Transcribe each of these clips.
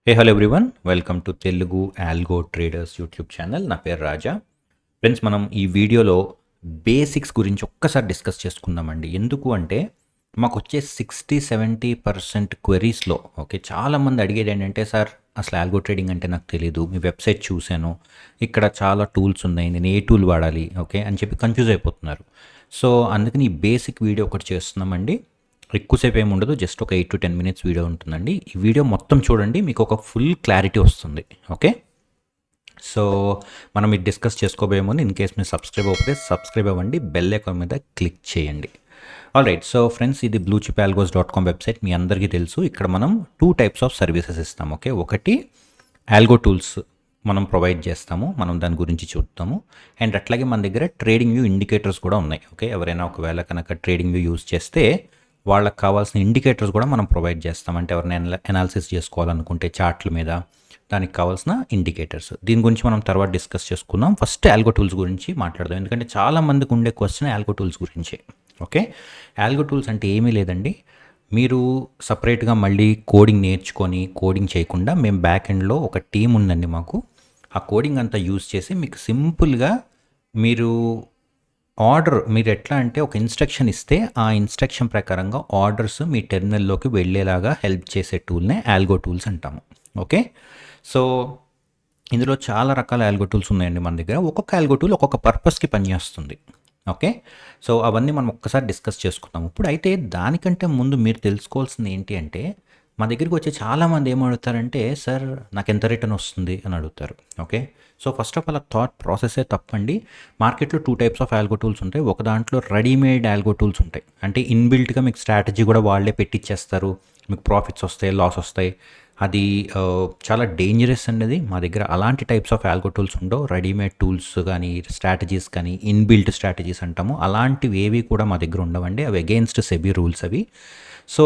Hello everyone, welcome to Telugu algo traders YouTube channel. నా పేరు రాజా. Friends, మనం ఈ వీడియోలో బేసిక్స్ గురించి ఒక్కసారి డిస్కస్ చేసుకుందామండి. ఎందుకు అంటే మాకు వచ్చే 60-70% క్వెరీస్లో చాలామంది అడిగేది ఏంటంటే, సార్ అసలు ఆల్గో ట్రేడింగ్ అంటే నాకు తెలీదు, మీ వెబ్సైట్ చూశాను, ఇక్కడ చాలా టూల్స్ ఉన్నాయి, నేను ఏ టూల్ వాడాలి అని చెప్పి కన్ఫ్యూజ్ అయిపోతున్నారు. సో అందుకని ఈ బేసిక్ వీడియో ఒకటి చేస్తున్నామండి. ఎక్కువసేపు ఏమి ఉండదు, జస్ట్ ఒక 8 to 10 minutes వీడియో ఉంటుందండి. ఈ వీడియో మొత్తం చూడండి, మీకు ఒక ఫుల్ క్లారిటీ వస్తుంది. ఓకే, సో మనం ఇది డిస్కస్ చేసుకోబోయే ముందు ఇన్ కేస్ మీరు సబ్స్క్రైబ్ అవ్వండి, బెల్ ఐకాన్ మీద క్లిక్ చేయండి. ఆల్రైట్, సో ఫ్రెండ్స్, ఇది bluechipalgos.com వెబ్సైట్ మీ అందరికీ తెలుసు. ఇక్కడ మనం 2 types ఆఫ్ సర్వీసెస్ ఇస్తాము. ఓకే, ఒకటి ఆల్గో టూల్స్ మనం ప్రొవైడ్ చేస్తాము, మనం దాని గురించి చూద్దాము. అండ్ అట్లాగే మన దగ్గర ట్రేడింగ్ వ్యూ ఇండికేటర్స్ కూడా ఉన్నాయి. ఓకే, ఎవరైనా ఒకవేళ కనుక ట్రేడింగ్ వ్యూ యూజ్ చేస్తే వాళ్ళకి కావాల్సిన ఇండికేటర్స్ కూడా మనం ప్రొవైడ్ చేస్తాం. అంటే ఎవరైనా అనాలిసిస్ చేసుకోవాలనుకుంటే చార్ట్ల మీద దానికి కావాల్సిన ఇండికేటర్స్, దీని గురించి మనం తర్వాత డిస్కస్ చేసుకుందాం. ఫస్ట్ ఆల్గో టూల్స్ గురించి మాట్లాడదాం, ఎందుకంటే చాలామందికి ఉండే క్వశ్చన్ ఆల్గో టూల్స్ గురించి. ఓకే, ఆల్గో టూల్స్ అంటే ఏమీ లేదండి, మీరు సపరేట్గా మళ్ళీ కోడింగ్ నేర్చుకొని కోడింగ్ చేయకుండా మేము బ్యాక్ ఎండ్లో ఒక టీం ఉందండి మాకు. ఆ కోడింగ్ అంతా యూజ్ చేసి మీకు సింపుల్గా మీరు ఎట్లా అంటే ఒక ఇన్స్ట్రక్షన్ ఇస్తే ఆ ఇన్స్ట్రక్షన్ ప్రకారంగా ఆర్డర్స్ మీ టెర్మినల్లోకి వెళ్ళేలాగా హెల్ప్ చేసే టూల్నే ఆల్గో టూల్స్ అంటాము. ఓకే, సో ఇందులో చాలా రకాల ఆల్గో టూల్స్ ఉన్నాయండి మన దగ్గర. ఒక్కొక్క ఆల్గో టూల్ ఒక్కొక్క పర్పస్కి పనిచేస్తుంది. ఓకే, సో అవన్నీ మనం ఒక్కసారి డిస్కస్ చేసుకుందాం. ఇప్పుడు అయితే దానికంటే ముందు మీరు తెలుసుకోవాల్సింది ఏంటి అంటే, మా దగ్గరికి వచ్చే చాలామంది ఏం అడుగుతారంటే, సార్ నాకు ఎంత రిటర్న్ వస్తుంది అని అడుగుతారు. Okay, so first of all ఆ థాట్ ప్రాసెసే తప్పండి. మార్కెట్లో 2 types ఆఫ్ ఆల్గో టూల్స్ ఉంటాయి. ఒక దాంట్లో రెడీమేడ్ ఆల్గో టూల్స్ ఉంటాయి, అంటే ఇన్బిల్ట్గా మీకు స్ట్రాటజీ కూడా వాళ్ళే పెట్టిచ్చేస్తారు, మీకు ప్రాఫిట్స్ వస్తాయి, లాస్ వస్తాయి. అది చాలా డేంజరస్ అనేది. మా దగ్గర అలాంటి టైప్స్ ఆఫ్ ఆల్గో టూల్స్ ఉండవు. రెడీమేడ్ టూల్స్ కానీ స్ట్రాటజీస్ కానీ ఇన్బిల్ట్ స్ట్రాటజీస్ అంటాము, అలాంటివి ఏవి కూడా మా దగ్గర ఉండవండి. అవి అగెయిన్స్ట్ సెబీ రూల్స్ అవి. సో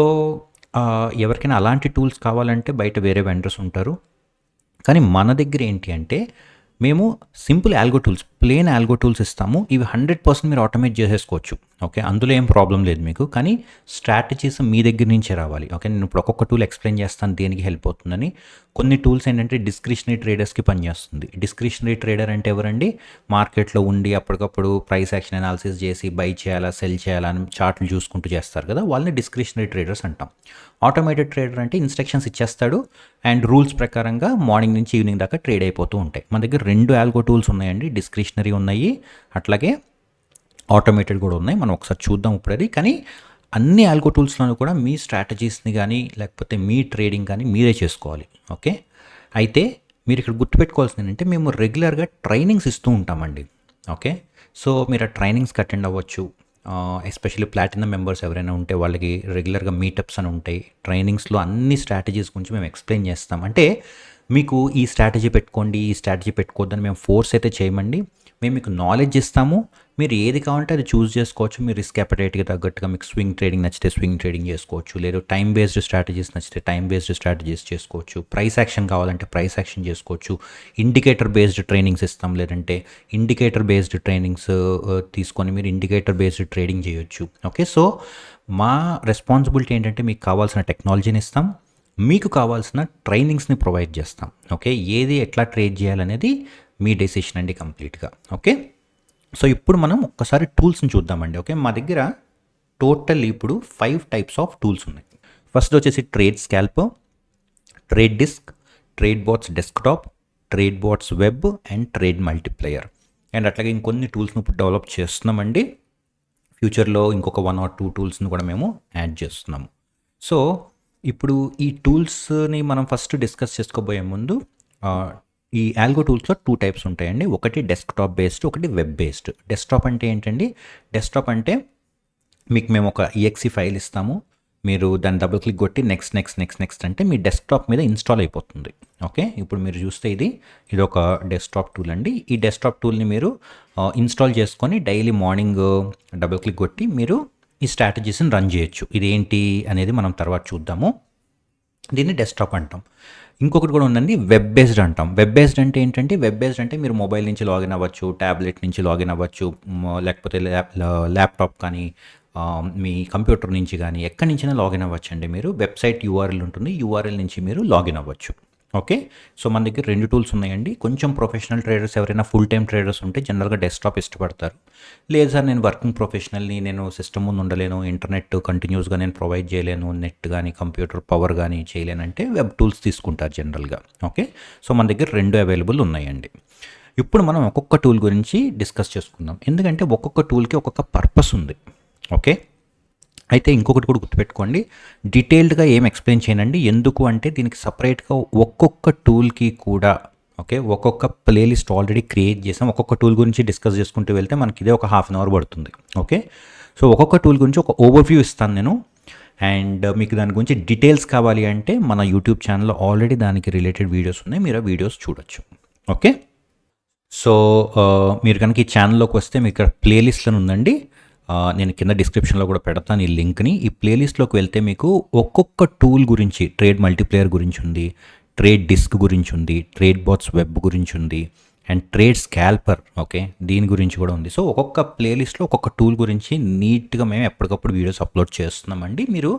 ఎవరికైనా అలాంటి టూల్స్ కావాలంటే బయట వేరే వెండర్స్ ఉంటారు. కానీ మన దగ్గర ఏంటి అంటే, మేము simple algo tools, plain algo tools ఇస్తాము. ఇవి 100% మీరు ఆటోమేట్ చేసేసుకోవచ్చు. ఓకే, అందులో ఏం ప్రాబ్లం లేదు మీకు. కానీ స్ట్రాటజీస్ మీ దగ్గర నుంచే రావాలి. ఓకే, నేను ఇప్పుడు ఒక్కొక్క టూల్ ఎక్స్ప్లెయిన్ చేస్తాను దేనికి హెల్ప్ అవుతుందని. కొన్ని టూల్స్ ఏంటంటే డిస్క్రిషనరీ ట్రేడర్స్కి పనిచేస్తుంది. డిస్క్రిషనరీ ట్రేడర్ అంటే ఎవరండి? మార్కెట్లో ఉండి అప్పటికప్పుడు ప్రైస్ యాక్షన్ అనాలిసిస్ చేసి బై చేయాలా సెల్ చేయాలా అని చార్ట్లు చూసుకుంటూ చేస్తారు కదా, వాళ్ళని డిస్క్రిషనరీ ట్రేడర్స్ అంటాం. ఆటోమేటెడ్ ట్రేడర్ అంటే ఇన్స్ట్రక్షన్స్ ఇచ్చేస్తాడు అండ్ రూల్స్ ప్రకారంగా మార్నింగ్ నుంచి ఈవినింగ్ దాకా ట్రేడ్ అయిపోతూ ఉంటాయి. మన దగ్గర 2 ఆల్గో టూల్స్ ఉన్నాయండి, డిస్క్రిషనరీ ఉన్నాయి, అట్లాగే ఆటోమేటెడ్ కూడా ఉన్నాయి. మనం ఒకసారి చూద్దాం ఇప్పుడు అది. కానీ అన్ని ఆల్గో టూల్స్లోనూ కూడా మీ స్ట్రాటజీస్ని కానీ లేకపోతే మీ ట్రేడింగ్ కానీ మీరే చేసుకోవాలి. ఓకే, అయితే మీరు ఇక్కడ గుర్తుపెట్టుకోవాల్సింది ఏంటంటే, మేము రెగ్యులర్గా ట్రైనింగ్స్ ఇస్తూ ఉంటామండి. ఓకే, సో మీరు ఆ ట్రైనింగ్స్కి అటెండ్ అవ్వచ్చు. ఎస్పెషల్లీ ప్లాటినం మెంబర్స్ ఎవరైనా ఉంటే వాళ్ళకి రెగ్యులర్గా మీటప్స్ అని ఉంటాయి. ట్రైనింగ్స్లో అన్ని స్ట్రాటజీస్ గురించి మేము ఎక్స్ప్లెయిన్ చేస్తాం. అంటే మీకు ఈ స్ట్రాటజీ పెట్టుకోండి, ఈ స్ట్రాటజీ పెట్టుకోవద్దని మేము ఫోర్స్ అయితే చేయమండి. మేము మీకు నాలెడ్జ్ ఇస్తాము, మీరు ఏది కావాలంటే అది చూస్ చేసుకోవచ్చు. మీరు రిస్క్ అపెటైట్కి తగ్గట్టుగా మీకు స్వింగ్ ట్రేడింగ్ నచ్చితే స్వింగ్ ట్రేడింగ్ చేసుకోవచ్చు, లేదు టైం బేస్డ్ స్ట్రాటజీస్ నచ్చితే టైం బేస్డ్ స్ట్రాటజీస్ చేసుకోవచ్చు, ప్రైస్ యాక్షన్ కావాలంటే ప్రైస్ యాక్షన్ చేసుకోవచ్చు. ఇండికేటర్ బేస్డ్ ట్రైనింగ్స్ ఇస్తాం, లేదంటే ఇండికేటర్ బేస్డ్ ట్రైనింగ్స్ తీసుకొని మీరు ఇండికేటర్ బేస్డ్ ట్రేడింగ్ చేయొచ్చు. ఓకే, సో మా రెస్పాన్సిబిలిటీ ఏంటంటే, మీకు కావాల్సిన టెక్నాలజీని ఇస్తాం, మీకు కావాల్సిన ట్రైనింగ్స్ని ప్రొవైడ్ చేస్తాం. ఓకే, ఏది ఎట్లా ట్రేడ్ చేయాలనేది మీ డెసిషన్ అండి కంప్లీట్గా. ఓకే, సో ఇప్పుడు మనం ఒక్కసారి టూల్స్ని చూద్దామండి. ఓకే, మా దగ్గర టోటల్ ఇప్పుడు 5 types ఆఫ్ టూల్స్ ఉన్నాయి. ఫస్ట్ వచ్చేసి trade scalper, trade disk, trade bots desktop, trade bots web and trade multiplier. And అట్లాగే ఇంకొన్ని టూల్స్ని ఇప్పుడు డెవలప్ చేస్తున్నామండి. ఫ్యూచర్లో ఇంకొక 1 or 2 టూల్స్ని కూడా మేము యాడ్ చేస్తున్నాము. సో ఇప్పుడు ఈ టూల్స్ని మనం ఫస్ట్ డిస్కస్ చేసుకోబోయే ముందు, ఈ ఆల్గో టూల్స్లో 2 types ఉంటాయండి. ఒకటి డెస్క్టాప్ బేస్డ్, ఒకటి వెబ్ బేస్డ్. డెస్క్టాప్ అంటే ఏంటండి? డెస్క్టాప్ అంటే మీకు మేము ఒక EXE ఫైల్ ఇస్తాము, మీరు దాన్ని డబుల్ క్లిక్ కొట్టి నెక్స్ట్ అంటే మీ డెస్క్టాప్ మీద ఇన్స్టాల్ అయిపోతుంది. ఓకే, ఇప్పుడు మీరు చూస్తే ఇది ఒక డెస్క్టాప్ టూల్ అండి. ఈ డెస్క్టాప్ టూల్ని మీరు ఇన్స్టాల్ చేసుకొని డైలీ మార్నింగ్ డబుల్ క్లిక్ కొట్టి మీరు ఈ స్ట్రాటజీస్ని రన్ చేయొచ్చు. ఇదేంటి అనేది మనం తర్వాత చూద్దాము. దీన్ని డెస్క్టాప్ అంటాం. ఇంకొకటి కూడా ఉందండి, వెబ్ బేస్డ్ అంటాం. వెబ్ బేస్డ్ అంటే ఏంటంటే, వెబ్ బేస్డ్ అంటే మీరు మొబైల్ నుంచి లాగిన్ అవ్వచ్చు, ట్యాబ్లెట్ నుంచి లాగిన్ అవ్వచ్చు, లేకపోతే ల్యాప్టాప్ కానీ మీ కంప్యూటర్ నుంచి కానీ ఎక్కడి నుంచైనా లాగిన్ అవ్వచ్చు అండి. మీరు వెబ్సైట్ URL ఉంటుంది, URL నుంచి మీరు లాగిన్ అవ్వచ్చు. ఓకే. సో, మన దగ్గర 2 టూల్స్ ఉన్నాయండి. కొంచెం ప్రొఫెషనల్ ట్రేడర్స్ ఎవరైనా ఫుల్ టైమ్ ట్రేడర్స్ ఉంటే జనరల్‌గా డెస్క్‌టాప్ ఇష్టపడతారు. లేదు సార్ నేను వర్కింగ్ ప్రొఫెషనల్‌ని, నేను సిస్టమ్ ముందు ఉండలేను, ఇంటర్నెట్ కంటిన్యూస్‌గా నేను ప్రొవైడ్ చేయలేను, నెట్ గానీ, కంప్యూటర్ పవర్ గానీ చేయలేనంటే వెబ్ టూల్స్ తీసుకుంటారు జనరల్‌గా. ఓకే. సో, మన దగ్గర 2 అవైలబుల్ ఉన్నాయండి. ఇప్పుడు మనం ఒక్కొక్క టూల్ గురించి డిస్కస్ చేసుకుందాం. ఎందుకంటే ఒక్కొక్క టూల్‌కి ఒక్కొక్క పర్పస్ ఉంది. ఓకే. అయితే ఇంకొకటి కూడా గుర్తుపెట్టుకోండి. డీటెయిల్డ్‌గా ఏం ఎక్స్‌ప్లెయిన్ చేయనండి. ఎందుకు అంటే దీనికి సెపరేట్‌గా ఒక్కొక్క టూల్‌కి కూడా ఓకే. ఒక్కొక్క ప్లేలిస్ట్ ఆల్రెడీ క్రియేట్ చేసాం. ఒక్కొక్క టూల్ గురించి డిస్కస్ చేసుకుంటూ వెళ్తే మనకి ఇదే ఒక హాఫ్ అన్ అవర్ పడుతుంది. ఓకే. సో, ఒక్కొక్క టూల్ గురించి ఒక ఓవర్‌వ్యూ ఇస్తాను నేను. అండ్ మీకు దాని గురించి డీటెయిల్స్ కావాలి అంటే మన యూట్యూబ్ ఛానల్‌లో ఆల్రెడీ దానికి రిలేటెడ్ వీడియోస్ ఉన్నాయి. మీరు ఆ వీడియోస్ చూడొచ్చు. ఓకే. సో, మీరు కనుక ఈ ఛానల్‌లోకి వస్తే మీకు ఇక్కడ ప్లేలిస్ట్‌లని ఉందండి. నేను కింద డిస్క్రిప్షన్‌లో కూడా పెడతాను ఈ లింక్‌ని. ఈ ప్లేలిస్ట్‌లోకి వెళ్తే మీకు ఒక్కొక్క టూల్ గురించి ట్రేడ్ మల్టీప్లేయర్ గురించి ఉంది, ట్రేడ్ డిస్క్ గురించి ఉంది, ట్రేడ్ బాట్స్ వెబ్ గురించి ఉంది అండ్ ట్రేడ్ స్కాల్పర్ ఓకే. దీని గురించి కూడా ఉంది. సో, ఒక్కొక్క ప్లేలిస్ట్‌లో ఒక్కొక్క టూల్ గురించి నీట్‌గా మేము ఎప్పటికప్పుడు వీడియోస్ అప్లోడ్ చేస్తున్నామండి. మీరు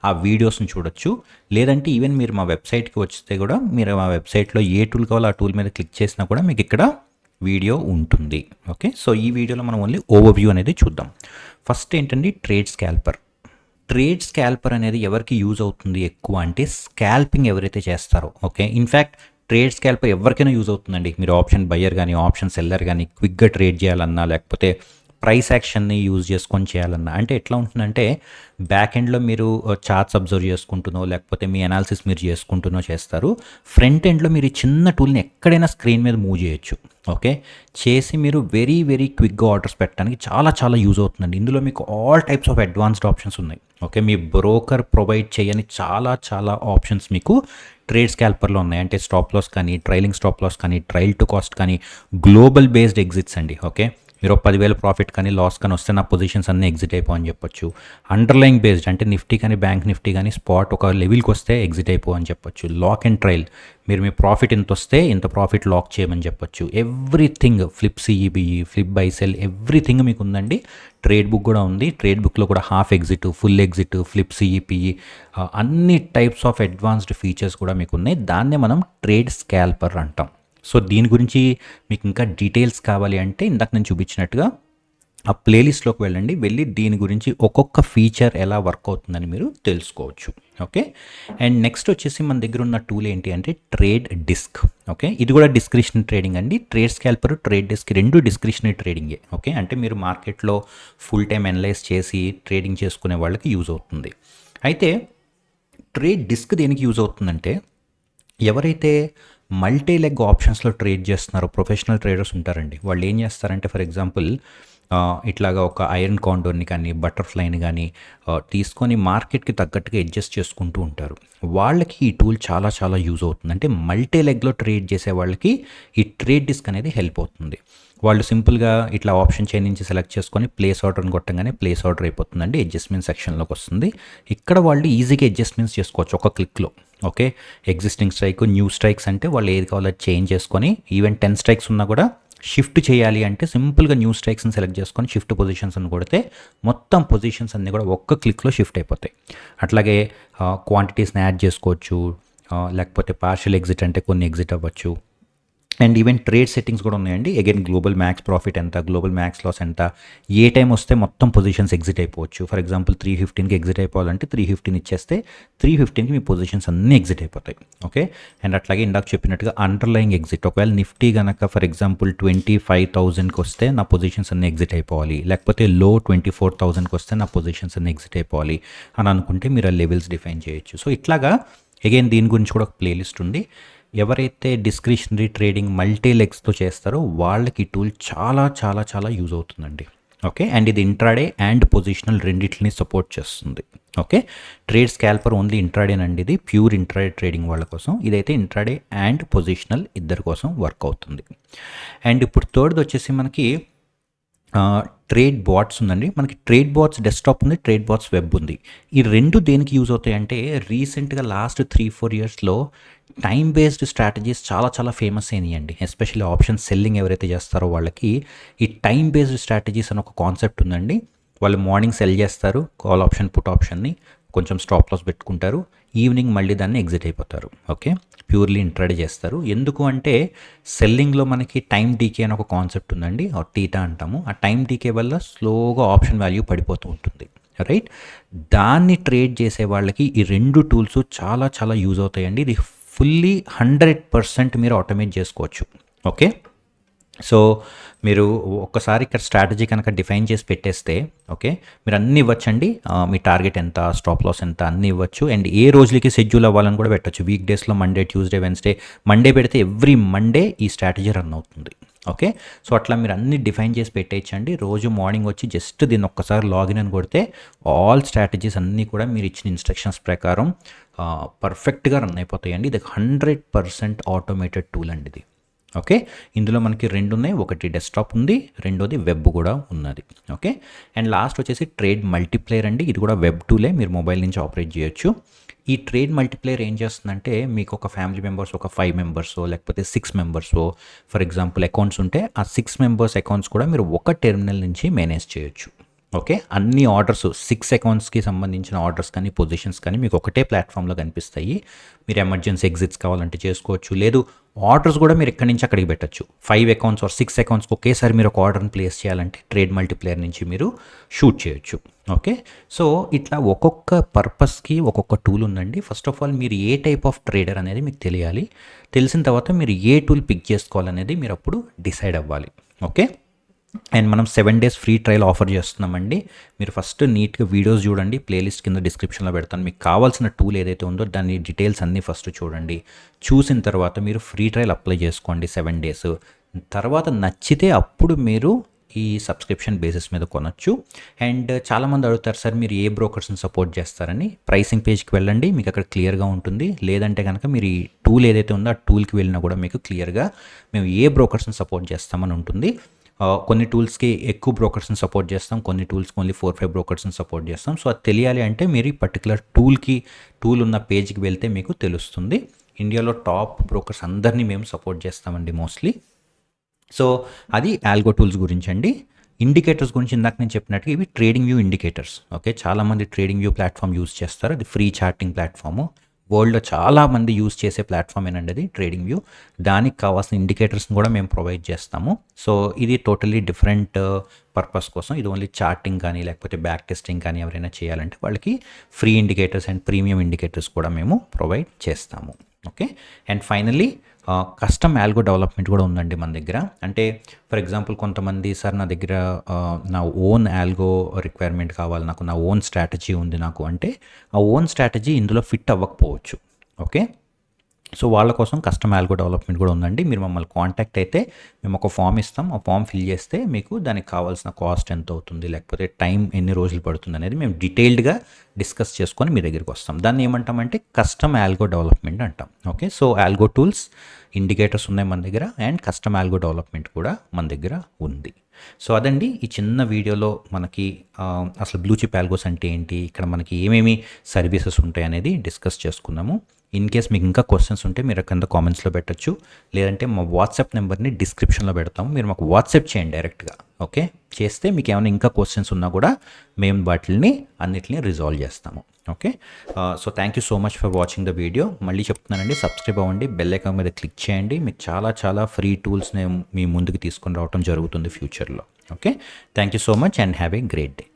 ఆ వీడియోస్‌ని చూడొచ్చు. లేదంటే ఈవెన్ మీరు మా వెబ్‌సైట్‌కి వస్తే కూడా మీరు మా వెబ్‌సైట్‌లో ఏ టూల్ కావాలో ఆ టూల్ మీద క్లిక్ చేసినా కూడా మీకు ఇక్కడ వీడియో ఉంటుంది. ఓకే. సో, ఈ వీడియోలో మనం ఓన్లీ ఓవర్‌వ్యూ అనేది చూద్దాం. ఫస్ట్ ఏంటండి ట్రేడ్ స్కాల్పర్. ట్రేడ్ స్కాల్పర్ అనేది ఎవరికి యూజ్ అవుతుంది ఎక్కువ అంటే స్కాల్పింగ్ ఎవరైతే చేస్తారో ఓకే. ఇన్‌ఫ్యాక్ట్ ట్రేడ్ స్కాల్పర్ ఎవరికైనా యూజ్ అవుతుందండి. మీరు ఆప్షన్ బయ్యర్ గానీ, ఆప్షన్ సెల్లర్ గానీ క్విక్‌గా ట్రేడ్ చేయాలన్నా లేకపోతే ప్రైస్ యాక్షన్‌ని యూజ్ చేసుకొని చేయాలన్నా అంటే ఎట్లా ఉంటుందంటే బ్యాక్ ఎండ్‌లో మీరు చార్ట్స్ అబ్జర్వ్ చేసుకుంటునో లేకపోతే మీ అనాలిసిస్ మీరు చేసుకుంటూనో చేస్తారు. ఫ్రంట్ ఎండ్‌లో మీరు ఈ చిన్న టూల్‌ని ఎక్కడైనా స్క్రీన్ మీద మూవ్ చేయొచ్చు. ఓకే. చేసి మీరు వెరీ వెరీ క్విక్‌గా ఆర్డర్స్ పెట్టడానికి చాలా చాలా యూజ్ అవుతుందండి. ఇందులో మీకు all types of advanced options ఉన్నాయి. ఓకే. మీ బ్రోకర్ ప్రొవైడ్ చేయని చాలా చాలా ఆప్షన్స్ మీకు ట్రేడ్ స్కాల్పర్‌లో ఉన్నాయి. అంటే స్టాప్ లాస్ కానీ, ట్రైలింగ్ స్టాప్ లాస్ కానీ, ట్రైల్ టు కాస్ట్ కానీ, గ్లోబల్ బేస్డ్ ఎగ్జిట్స్ అండి. ఓకే. మీరు 10,000 ప్రాఫిట్ కానీ, లాస్ కానీ వస్తే నా పొజిషన్స్ అన్నీ ఎగ్జిట్ అయిపో అని చెప్పొచ్చు. అండర్లైయింగ్ బేస్డ్ అంటే నిఫ్టీ కానీ, బ్యాంక్ నిఫ్టీ కానీ స్పాట్ ఒక లెవెల్‌కి వస్తే ఎగ్జిట్ అయిపో అని చెప్పొచ్చు. లాక్ అండ్ ట్రైల్ మీరు మీ ప్రాఫిట్ ఇంత వస్తే ఇంత ప్రాఫిట్ లాక్ చేయమని చెప్పొచ్చు. Everything flip CEPE, flip buy sell everything మీకు ఉందండి. ట్రేడ్ బుక్ కూడా ఉంది. ట్రేడ్ బుక్‌లో కూడా half exit, full exit, flip CEPE అన్ని టైప్స్ ఆఫ్ అడ్వాన్స్డ్ ఫీచర్స్ కూడా మీకు ఉన్నాయి. దాన్నే మనం ట్రేడ్ స్కాల్పర్ అంటాం. సో, దీని గురించి మీకు ఇంకా డీటెయిల్స్ కావాలి అంటే ఇందాక నేను చూపించినట్టుగా ఆ ప్లేలిస్ట్‌లోకి వెళ్ళండి. వెళ్ళి దీని గురించి ఒక్కొక్క ఫీచర్ ఎలా వర్క్ అవుతుందని మీరు తెలుసుకోవచ్చు. ఓకే. అండ్ నెక్స్ట్ వచ్చేసి మన దగ్గర ఉన్న టూల్ ఏంటి అంటే ట్రేడ్ డిస్క్. ఓకే. ఇది కూడా డిస్క్రిషనరీ ట్రేడింగ్ అండి. Trade scalper, trade disk 2 discretionary ట్రేడింగే. ఓకే. అంటే మీరు మార్కెట్‌లో ఫుల్ టైమ్ అనలైజ్ చేసి ట్రేడింగ్ చేసుకునే వాళ్ళకి యూజ్ అవుతుంది. అయితే ట్రేడ్ డిస్క్ దేనికి యూజ్ అవుతుందంటే ఎవరైతే మల్టీ లెగ్ ఆప్షన్స్‌లో ట్రేడ్ చేస్తున్నారో ప్రొఫెషనల్ ట్రేడర్స్ ఉంటారండి. వాళ్ళు ఏం చేస్తారంటే ఫర్ ఎగ్జాంపుల్ ఇట్లాగా ఒక ఐరన్ కాండోర్‌ని కానీ, బటర్‌ఫ్లైని గానీ తీసుకొని మార్కెట్‌కి తగ్గట్టుగా అడ్జస్ట్ చేసుకుంటూ ఉంటారు. వాళ్ళకి ఈ టూల్ చాలా చాలా యూజ్ అవుతుంది. అంటే మల్టీ లెగ్‌లో ట్రేడ్ చేసే వాళ్ళకి ఈ ట్రేడ్ డిస్క్ అనేది హెల్ప్ అవుతుంది. వాళ్ళు సింపుల్‌గా ఇట్లా ఆప్షన్ చైన్ నుంచి సెలెక్ట్ చేసుకొని ప్లేస్ ఆర్డర్‌ని కొట్టంగానే ప్లేస్ ఆర్డర్ అయిపోతుందండి. అడ్జస్ట్‌మెంట్ సెక్షన్‌లోకి వస్తుంది. ఇక్కడ వాళ్ళు ఈజీగా అడ్జస్ట్‌మెంట్స్ చేసుకోవచ్చు ఒక క్లిక్‌లో. Okay. Existing strike, new strikes అంటే వాళ్ళు ఏది కావాలో అది చేంజ్ చేసుకొని ఈవెన్ 10 స్ట్రైక్స్ ఉన్నా కూడా షిఫ్ట్ చేయాలి అంటే సింపుల్‌గా న్యూ స్ట్రైక్స్‌ని సెలెక్ట్ చేసుకొని షిఫ్ట్ పొజిషన్స్ అని కొడితే మొత్తం పొజిషన్స్ అన్నీ కూడా ఒక్క క్లిక్‌లో షిఫ్ట్ అయిపోతాయి. అట్లాగే క్వాంటిటీస్‌ని యాడ్ చేసుకోవచ్చు. లేకపోతే పార్షియల్ ఎగ్జిట్ అంటే కొన్ని ఎగ్జిట్ అవ్వచ్చు. అండ్ ఈవెన్ ట్రేడ్ సెట్టింగ్స్ కూడా ఉన్నాయండి. అగైన్ గ్లోబల్ మ్యాక్స్ ప్రాఫిట్ ఎంత, గ్లోబల్ మ్యాక్స్ లాస్ ఎంత, ఏ టైం వస్తే మొత్తం పొజిషన్స్ ఎగ్జిట్ అయిపోవచ్చు. ఫర్ ఎగ్జాంపుల్ 315కి ఎగ్జిట్ అయిపోవాలంటే 315 ఇచ్చేస్తే 315కి మీ పొజిషన్స్ అన్నీ ఎగ్జిట్ అయిపోతాయి. ఓకే. అండ్ అట్లాగే ఇందాక చెప్పినట్టుగా అండర్లైయింగ్ ఎగ్జిట్ ఒకవేళ నిఫ్టీ కనుక ఫర్ ఎగ్జాంపుల్ 25,000కి వస్తే నా పొజిషన్స్ అన్నీ ఎగ్జిట్ అయిపోవాలి. లేకపోతే లో 24,000కి వస్తే నా పొజిషన్స్ అన్నీ ఎగ్జిట్ అయిపోవాలి అని అనుకుంటే మీరు ఆ లెవెల్స్ డిఫైన్ చేయొచ్చు. సో, ఇట్లాగా అగైన్ దీని గురించి కూడా ఒక ప్లేలిస్ట్ ఉంది. ఎవరైతే డిస్క్రిషనరీ ట్రేడింగ్ మల్టీ లెగ్స్‌తో చేస్తారో వాళ్ళకి ఈ టూల్ చాలా చాలా చాలా యూజ్ అవుతుందండి. ఓకే. అండ్ ఇది ఇంట్రాడే అండ్ పొజిషనల్ రెండిటిని సపోర్ట్ చేస్తుంది. ఓకే. ట్రేడ్ స్కాల్పర్ ఓన్లీ ఇంట్రాడేనండి. ఇది ప్యూర్ ఇంట్రాడే ట్రేడింగ్ వాళ్ళ కోసం. ఇదైతే ఇంట్రాడే అండ్ పొజిషనల్ ఇద్దరి కోసం వర్క్ అవుతుంది. అండ్ ఇప్పుడు థర్డ్‌ది వచ్చేసి మనకి ట్రేడ్ బాట్స్ ఉందండి. మనకి ట్రేడ్ బాట్స్ డెస్క్‌టాప్ ఉంది. ట్రేడ్ బాట్స్ వెబ్ ఉంది. ఈ 2 దేనికి యూజ్ అవుతాయంటే రీసెంట్‌గా లాస్ట్ 3-4 ఇయర్స్‌లో టైమ్ బేస్డ్ స్ట్రాటజీస్ చాలా చాలా ఫేమస్ అయినాయండి. ఎస్పెషల్లీ ఆప్షన్ సెల్లింగ్ ఎవరైతే చేస్తారో వాళ్ళకి ఈ టైమ్ బేస్డ్ స్ట్రాటజీస్ అని ఒక కాన్సెప్ట్ ఉందండి. వాళ్ళు మార్నింగ్ సెల్ చేస్తారు కాల్ ఆప్షన్, పుట్ ఆప్షన్‌ని కొంచెం స్టాప్ లాస్ పెట్టుకుంటారు. ఈవినింగ్ మళ్ళీ దాన్ని ఎగ్జిట్ అయిపోతారు. ఓకే, ప్యూర్లీ ఇంట్రాడే చేస్తారు. ఎందుకు అంటే సెల్లింగ్లో మనకి టైం డీకే అని ఒక కాన్సెప్ట్ ఉందండి, టీటా అంటాము. ఆ టైం డీకే వల్ల స్లోగా ఆప్షన్ వాల్యూ పడిపోతూ ఉంటుంది, రైట్. దాన్ని ట్రేడ్ చేసే వాళ్ళకి ఈ 2 టూల్స్ చాలా చాలా యూజ్ అవుతాయండి. ఇది ఫుల్లీ 100% మీరు ఆటోమేట్ చేసుకోవచ్చు. ఓకే, సో మీరు ఒక్కసారి ఇక్కడ స్ట్రాటజీ కనుక డిఫైన్ చేసి పెట్టేస్తే, ఓకే, మీరు అన్నీ ఇవ్వచ్చండి. మీ టార్గెట్ ఎంత, స్టాప్ లాస్ ఎంత, అన్నీ ఇవ్వచ్చు. అండ్ ఏ రోజులకి షెడ్యూల్ అవ్వాలని కూడా పెట్టచ్చు. వీక్ డేస్లో మండే, ట్యూస్డే, వెన్స్డే. మండే పెడితే ఎవ్రీ మండే ఈ స్ట్రాటజీ రన్ అవుతుంది. ఓకే, సో అట్లా మీరు అన్ని డిఫైన్ చేసి పెట్టేయచ్చండి. రోజు మార్నింగ్ వచ్చి జస్ట్ దీన్ని ఒక్కసారి లాగిన్ అని కొడితే ఆల్ స్ట్రాటజీస్ అన్నీ కూడా మీరు ఇచ్చిన ఇన్స్ట్రక్షన్స్ ప్రకారం పర్ఫెక్ట్గా రన్ అయిపోతాయండి. ఇది 100% ఆటోమేటెడ్ టూల్ అండి ఇది. ఓకే, ఇందులో మనకి 2 ఉన్నాయి. ఒకటి డెస్క్టాప్ ఉంది, రెండోది వెబ్ కూడా ఉన్నది. ఓకే, అండ్ లాస్ట్ వచ్చేసి ట్రేడ్ మల్టీప్లేయర్ అండి. ఇది కూడా వెబ్ టూలే, మీరు మొబైల్ నుంచి ఆపరేట్ చేయొచ్చు. ఈ ట్రేడ్ మల్టీప్లేయర్ ఏం చేస్తుందంటే మీకు ఒక ఫ్యామిలీ మెంబర్స్, ఒక 5 మెంబర్స్ లేకపోతే 6 మెంబర్స్ ఫర్ ఎగ్జాంపుల్ అకౌంట్స్ ఉంటే ఆ 6 మెంబర్స్ అకౌంట్స్ కూడా మీరు ఒక టెర్మినల్ నుంచి మేనేజ్ చేయొచ్చు. ఓకే, అన్ని ఆర్డర్స్ 6 అకౌంట్స్కి సంబంధించిన ఆర్డర్స్ కానీ పొజిషన్స్ కానీ మీకు ఒకటే ప్లాట్ఫామ్లో కనిపిస్తాయి. మీరు ఎమర్జెన్సీ ఎగ్జిట్స్ కావాలంటే చేసుకోవచ్చు. లేదు, ఆర్డర్స్ కూడా మీరు ఎక్కడి నుంచి అక్కడికి పెట్టచ్చు. 5 అకౌంట్స్ ఆర్ 6 అకౌంట్స్కి ఒకేసారి మీరు ఒక ఆర్డర్ని ప్లేస్ చేయాలంటే ట్రేడ్ మల్టీప్లేయర్ నుంచి మీరు షూట్ చేయొచ్చు. ఓకే, సో ఇట్లా ఒక్కొక్క పర్పస్కి ఒక్కొక్క టూల్ ఉందండి. ఫస్ట్ ఆఫ్ ఆల్ మీరు ఏ టైప్ ఆఫ్ ట్రేడర్ అనేది మీకు తెలియాలి. తెలిసిన తర్వాత మీరు ఏ టూల్ పిక్ చేసుకోవాలనేది మీరు అప్పుడు డిసైడ్ అవ్వాలి. ఓకే, అండ్ మనం 7 days ఫ్రీ ట్రయల్ ఆఫర్ చేస్తున్నామండి. మీరు ఫస్ట్ నీట్గా వీడియోస్ చూడండి, ప్లేలిస్ట్ కింద డిస్క్రిప్షన్లో పెడతాను. మీకు కావాల్సిన టూల్ ఏదైతే ఉందో దాని డీటెయిల్స్ అన్నీ ఫస్ట్ చూడండి. చూసిన తర్వాత మీరు ఫ్రీ ట్రయల్ అప్లై చేసుకోండి 7 days. తర్వాత నచ్చితే అప్పుడు మీరు ఈ సబ్స్క్రిప్షన్ బేసిస్ మీద కొనొచ్చు. అండ్ చాలామంది అడుగుతారు, సార్ మీరు ఏ బ్రోకర్స్ని సపోర్ట్ చేస్తారని. ప్రైసింగ్ పేజ్కి వెళ్ళండి, మీకు అక్కడ క్లియర్గా ఉంటుంది. లేదంటే కనుక మీరు ఈ టూల్ ఏదైతే ఉందో ఆ టూల్కి వెళ్ళినా కూడా మీకు క్లియర్గా మేము ఏ బ్రోకర్స్ని సపోర్ట్ చేస్తామని ఉంటుంది. కొన్ని టూల్స్కి ఎక్కువ బ్రోకర్స్ని సపోర్ట్ చేస్తాం, కొన్ని టూల్స్కి ఓన్లీ 4-5 బ్రోకర్స్ని సపోర్ట్ చేస్తాం. సో అది తెలియాలి అంటే మీరు ఈ పర్టికులర్ టూల్ ఉన్న పేజ్కి వెళ్తే మీకు తెలుస్తుంది. ఇండియాలో టాప్ బ్రోకర్స్ అందరినీ మేము సపోర్ట్ చేస్తామండి మోస్ట్లీ. సో అది ఆల్గో టూల్స్ గురించి అండి. ఇండికేటర్స్ గురించి ఇందాక నేను చెప్పినట్టుగా ఇవి ట్రేడింగ్ వ్యూ ఇండికేటర్స్. ఓకే, చాలామంది ట్రేడింగ్ వ్యూ ప్లాట్ఫామ్ యూజ్ చేస్తారు. అది ఫ్రీ చార్టింగ్ ప్లాట్ఫాము. వరల్డ్లో చాలామంది యూజ్ చేసే ప్లాట్ఫామ్ ఏనండి అది ట్రేడింగ్ వ్యూ. దానికి కావాల్సిన ఇండికేటర్స్ని కూడా మేము ప్రొవైడ్ చేస్తాము. సో ఇది టోటలీ డిఫరెంట్ పర్పస్ కోసం. ఇది ఓన్లీ చార్టింగ్ కానీ లేకపోతే బ్యాక్ టెస్టింగ్ కానీ ఎవరైనా చేయాలంటే వాళ్ళకి free indicators and premium indicators కూడా మేము ప్రొవైడ్ చేస్తాము. Okay, and finally custom algo development కూడా ఉందండి మన దగ్గర. అంటే ఫర్ ఎగ్జాంపుల్ కొంతమంది, సార్ నా దగ్గర నా ఓన్ ఆల్గో రిక్వైర్మెంట్ కావాలి, నాకు నా ఓన్ స్ట్రాటజీ ఉంది నాకు అంటే ఆ ఓన్ స్ట్రాటజీ ఇందులో ఫిట్ అవ్వకపోవచ్చు. ఓకే, సో వాళ్ళ కోసం కస్టమ్ ఆల్గో డెవలప్మెంట్ కూడా ఉందండి. మీరు మమ్మల్ని కాంటాక్ట్ అయితే మేము ఒక ఫామ్ ఇస్తాం. ఆ ఫామ్ ఫిల్ చేస్తే మీకు దానికి కావాల్సిన కాస్ట్ ఎంత అవుతుంది, లేకపోతే టైం ఎన్ని రోజులు పడుతుంది అనేది మేము డీటెయిల్డ్గా డిస్కస్ చేసుకొని మీ దగ్గరికి వస్తాం. దాన్ని ఏమంటామంటే కస్టమ్ ఆల్గో డెవలప్మెంట్ అంటాం. Okay, so algo tools, indicators ఉన్నాయి మన దగ్గర, అండ్ కస్టమ్ ఆల్గో డెవలప్మెంట్ కూడా మన దగ్గర ఉంది. సో అదండి ఈ చిన్న వీడియోలో మనకి అసలు బ్లూ చిప్ ఆల్గోస్ అంటే ఏంటి, ఇక్కడ మనకి ఏమేమి సర్వీసెస్ ఉంటాయి అనేది డిస్కస్ చేసుకున్నాము. ఇన్ కేస్ మీకు ఇంకా క్వశ్చన్స్ ఉంటే మీరు కింద కామెంట్స్లో పెట్టచ్చు, లేదంటే మా వాట్సాప్ నెంబర్ని డిస్క్రిప్షన్లో పెడతాము. మీరు మాకు వాట్సాప్ చేయండి డైరెక్ట్గా. ఓకే, చేస్తే మీకు ఏమైనా ఇంకా క్వశ్చన్స్ ఉన్నా కూడా మేము వాటిని అన్నిటిని రిజాల్వ్ చేస్తాము. Okay, so thank you so much for watching the video. మళ్ళీ చెప్తున్నానండి, సబ్స్క్రైబ్ అవ్వండి, బెల్ ఐకాన్ మీద క్లిక్ చేయండి. మీకు చాలా చాలా ఫ్రీ టూల్స్ని మీ ముందుకు తీసుకొని రావడం జరుగుతుంది ఫ్యూచర్లో. Okay, thank you so much and have a great day.